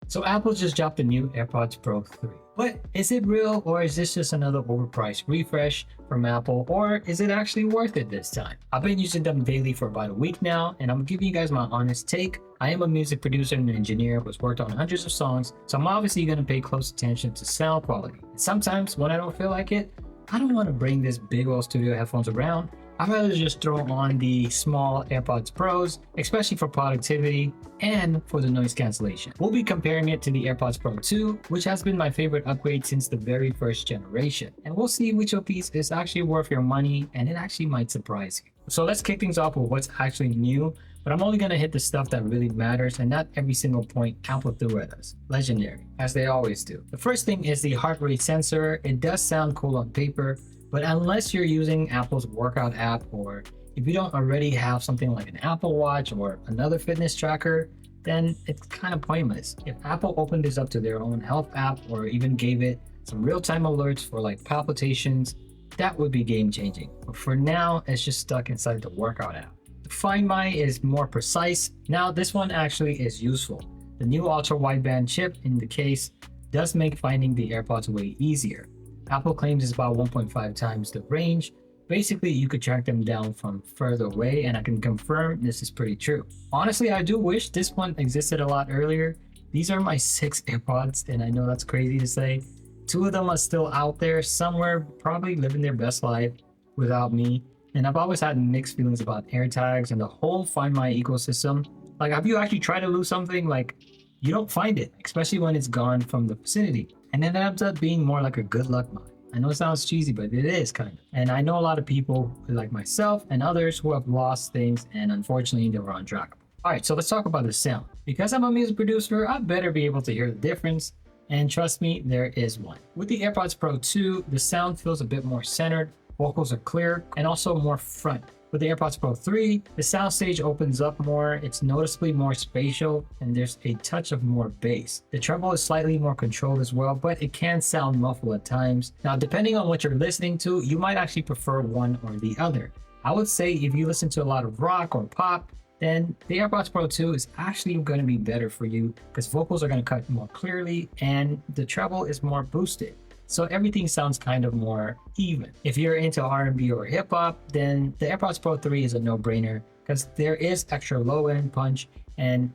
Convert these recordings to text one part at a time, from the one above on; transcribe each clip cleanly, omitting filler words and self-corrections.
So Apple just dropped the new AirPods Pro 3. But is it real, or is this just another overpriced refresh from Apple, or is it actually worth it this time? I've been using them daily for about a week now, and I'm giving you guys my honest take. I am a music producer and an engineer who's worked on hundreds of songs, so I'm obviously going to pay close attention to sound quality. And sometimes when I don't feel like it, I don't want to bring this big old studio headphones around. I'd rather just throw on the small AirPods Pros, especially for productivity and for the noise cancellation. We'll be comparing it to the AirPods Pro 2, which has been my favorite upgrade since the very first generation. And we'll see which of these is actually worth your money, and it actually might surprise you. So let's kick things off with what's actually new, but I'm only gonna hit the stuff that really matters and not every single point Apple threw at us. Legendary, as they always do. The first thing is the heart rate sensor. It does sound cool on paper, but unless you're using Apple's workout app, or if you don't already have something like an Apple Watch or another fitness tracker, then it's kind of pointless. If Apple opened this up to their own health app, or even gave it some real-time alerts for like palpitations, that would be game-changing. But for now, it's just stuck inside the workout app. The Find My is more precise. Now this one actually is useful. The new ultra-wideband chip in the case does make finding the AirPods way easier. Apple claims it's about 1.5 times the range. Basically, you could track them down from further away, and I can confirm this is pretty true. Honestly, I do wish this one existed a lot earlier. These are my 6 AirPods, and I know that's crazy to say. 2 of them are still out there somewhere, probably living their best life without me. And I've always had mixed feelings about AirTags and the whole Find My ecosystem. Like, have you actually tried to lose something? Like, you don't find it, especially when it's gone from the vicinity. And it ends up being more like a good luck mine. I know it sounds cheesy, but it is kind of. And I know a lot of people like myself and others who have lost things, and unfortunately they were untrackable. All right, so let's talk about the sound. Because I'm a music producer, I better be able to hear the difference. And trust me, there is one. With the AirPods Pro 2, the sound feels a bit more centered, vocals are clear, and also more front. With the AirPods Pro 3, the soundstage opens up more, it's noticeably more spatial, and there's a touch of more bass. The treble is slightly more controlled as well, but it can sound muffled at times. Now, depending on what you're listening to, you might actually prefer one or the other. I would say if you listen to a lot of rock or pop, then the AirPods Pro 2 is actually going to be better for you because vocals are going to cut more clearly and the treble is more boosted. So everything sounds kind of more even. If you're into R&B or hip hop, then the AirPods Pro 3 is a no-brainer because there is extra low-end punch and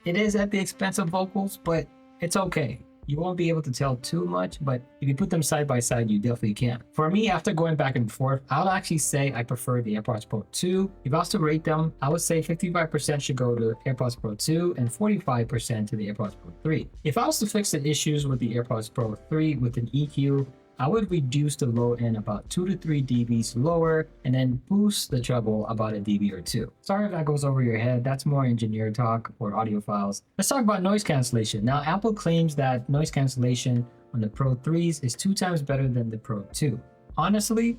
it is at the expense of vocals, but it's okay. You won't be able to tell too much, but if you put them side by side, you definitely can. For me, after going back and forth, I'll actually say I prefer the AirPods Pro 2. If I was to rate them, I would say 55% should go to AirPods Pro 2 and 45% to the AirPods Pro 3. If I was to fix the issues with the AirPods Pro 3 with an EQ, I would reduce the low end about 2 to 3 dBs lower and then boost the treble about a dB or 2. Sorry if that goes over your head, that's more engineer talk or audiophiles. Let's talk about noise cancellation. Now, Apple claims that noise cancellation on the Pro 3s is 2 times better than the Pro 2. Honestly,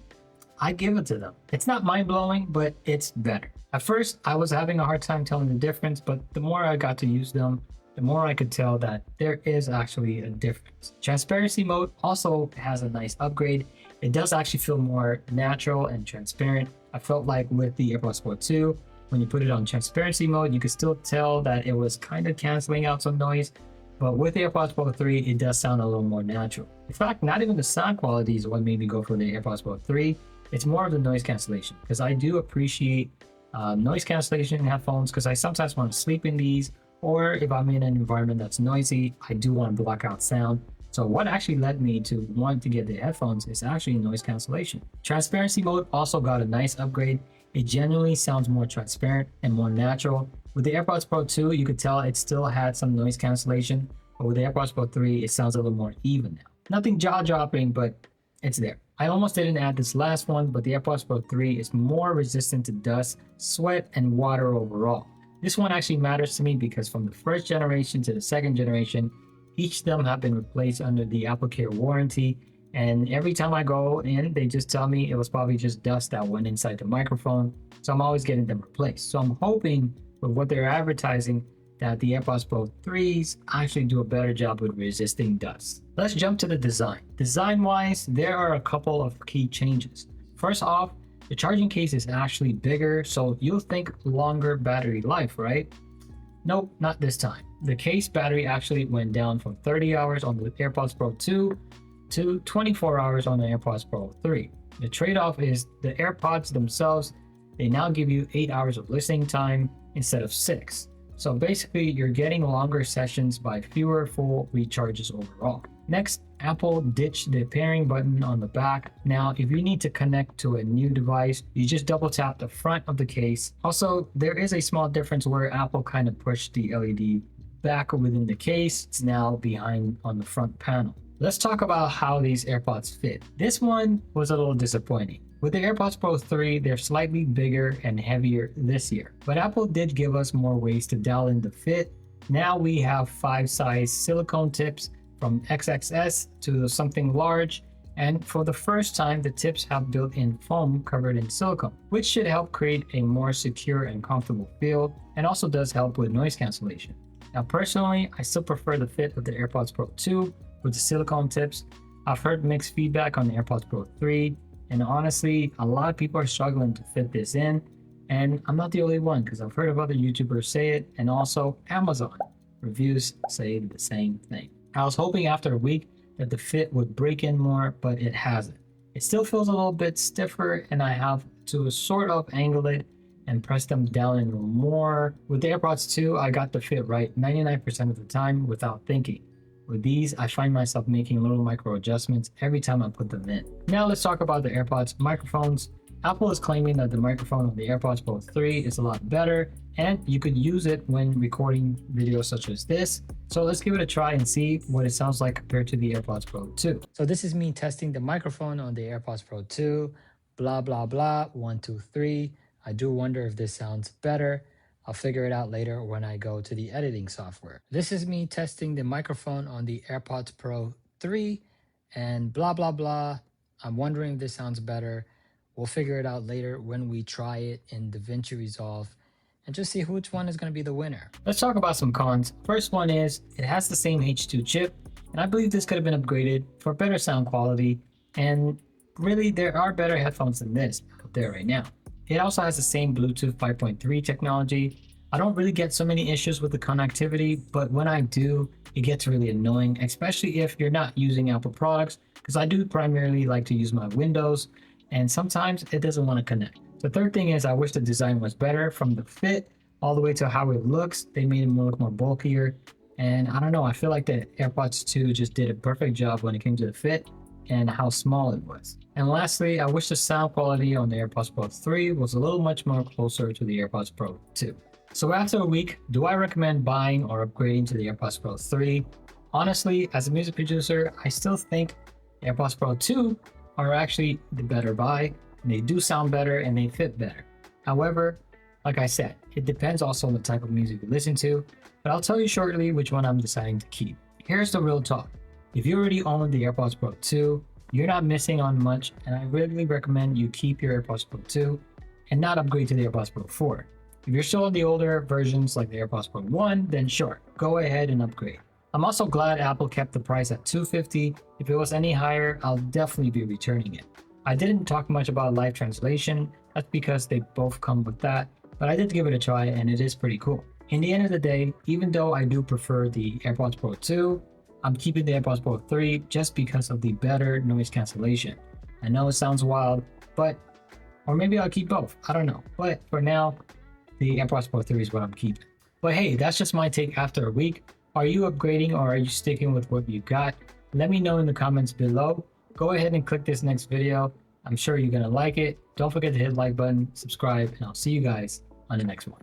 I give it to them. It's not mind-blowing, but it's better. At first, I was having a hard time telling the difference, but the more I got to use them, the more I could tell that there is actually a difference. Transparency mode also has a nice upgrade. It does actually feel more natural and transparent. I felt like with the AirPods Pro 2, when you put it on transparency mode, you could still tell that it was kind of canceling out some noise. But with the AirPods Pro 3, it does sound a little more natural. In fact, not even the sound quality is what made me go for the AirPods Pro 3. It's more of the noise cancellation because I do appreciate noise cancellation in headphones because I sometimes want to sleep in these, or if I'm in an environment that's noisy, I do want to block out sound. So what actually led me to want to get the headphones is actually noise cancellation. Transparency mode also got a nice upgrade. It genuinely sounds more transparent and more natural. With the AirPods Pro 2, you could tell it still had some noise cancellation, but with the AirPods Pro 3, it sounds a little more even now. Nothing jaw-dropping, but it's there. I almost didn't add this last one, but the AirPods Pro 3 is more resistant to dust, sweat, and water overall. This one actually matters to me because from the first generation to the second generation, each of them have been replaced under the AppleCare warranty. And every time I go in, they just tell me it was probably just dust that went inside the microphone. So I'm always getting them replaced. So I'm hoping with what they're advertising that the AirPods Pro 3s actually do a better job with resisting dust. Let's jump to the design. Design-wise, there are a couple of key changes. First off, the charging case is actually bigger, so you'll think longer battery life, right? Nope, not this time. the case battery actually went down from 30 hours on the AirPods Pro 2 to 24 hours on the AirPods Pro 3. The trade-off is the AirPods themselves, they now give you 8 hours of listening time instead of 6. So basically, you're getting longer sessions by fewer full recharges overall. Next, Apple ditched the pairing button on the back. Now, if you need to connect to a new device, you just double tap the front of the case. Also, there is a small difference where Apple kind of pushed the LED back within the case. It's now behind on the front panel. Let's talk about how these AirPods fit. This one was a little disappointing. With the AirPods Pro 3, they're slightly bigger and heavier this year, but Apple did give us more ways to dial in the fit. Now we have 5 size silicone tips from XXS to something large, and for the first time, the tips have built-in foam covered in silicone, which should help create a more secure and comfortable feel, and also does help with noise cancellation. Now personally, I still prefer the fit of the AirPods Pro 2 with the silicone tips. I've heard mixed feedback on the AirPods Pro 3, and honestly, a lot of people are struggling to fit this in, and I'm not the only one because I've heard of other YouTubers say it, and also Amazon reviews say the same thing. I was hoping after a week that the fit would break in more, but it hasn't. It still feels a little bit stiffer, and I have to sort of angle it and press them down a little more. With the AirPods 2, I got the fit right 99% of the time without thinking. With these, I find myself making little micro adjustments every time I put them in. Now let's talk about the AirPods microphones. Apple is claiming that the microphone of the AirPods Pro 3 is a lot better, and you could use it when recording videos such as this. So let's give it a try and see what it sounds like compared to the AirPods Pro 2. So this is me testing the microphone on the AirPods Pro 2. Blah, blah, blah, 1, 2, 3. I do wonder if this sounds better. I'll figure it out later when I go to the editing software. This is me testing the microphone on the AirPods Pro 3 and blah, blah, blah. I'm wondering if this sounds better. We'll figure it out later when we try it in DaVinci Resolve and just see which one is going to be the winner. Let's talk about some cons. First one is it has the same H2 chip, and I believe this could have been upgraded for better sound quality. And really, there are better headphones than this out there right now. It also has the same Bluetooth 5.3 technology. I don't really get so many issues with the connectivity, but when I do, it gets really annoying, especially if you're not using Apple products, because I do primarily like to use my Windows, and sometimes it doesn't want to connect. The third thing is I wish the design was better, from the fit all the way to how it looks. They made it look more bulkier, and I don't know, I feel like the AirPods 2 just did a perfect job when it came to the fit and how small it was. And lastly, I wish the sound quality on the AirPods Pro 3 was a little much more closer to the AirPods Pro 2. So after a week, do I recommend buying or upgrading to the AirPods Pro 3? Honestly, as a music producer, I still think AirPods Pro 2 are actually the better buy. They do sound better and they fit better. However, like I said, it depends also on the type of music you listen to, but I'll tell you shortly which one I'm deciding to keep. Here's the real talk. If you already own the AirPods Pro 2, you're not missing on much, and I really recommend you keep your AirPods Pro 2 and not upgrade to the AirPods Pro 4. If you're still on the older versions like the AirPods Pro 1, then sure, go ahead and upgrade. I'm also glad Apple kept the price at $250. If it was any higher, I'll definitely be returning it. I didn't talk much about live translation, that's because they both come with that, but I did give it a try and it is pretty cool. In the end of the day, even though I do prefer the AirPods Pro 2, I'm keeping the AirPods Pro 3 just because of the better noise cancellation. I know it sounds wild, or maybe I'll keep both, I don't know. But for now, the AirPods Pro 3 is what I'm keeping. But hey, that's just my take after a week. Are you upgrading or are you sticking with what you got? Let me know in the comments below. Go ahead and click this next video. I'm sure you're gonna like it. Don't forget to hit the like button, subscribe, and I'll see you guys on the next one.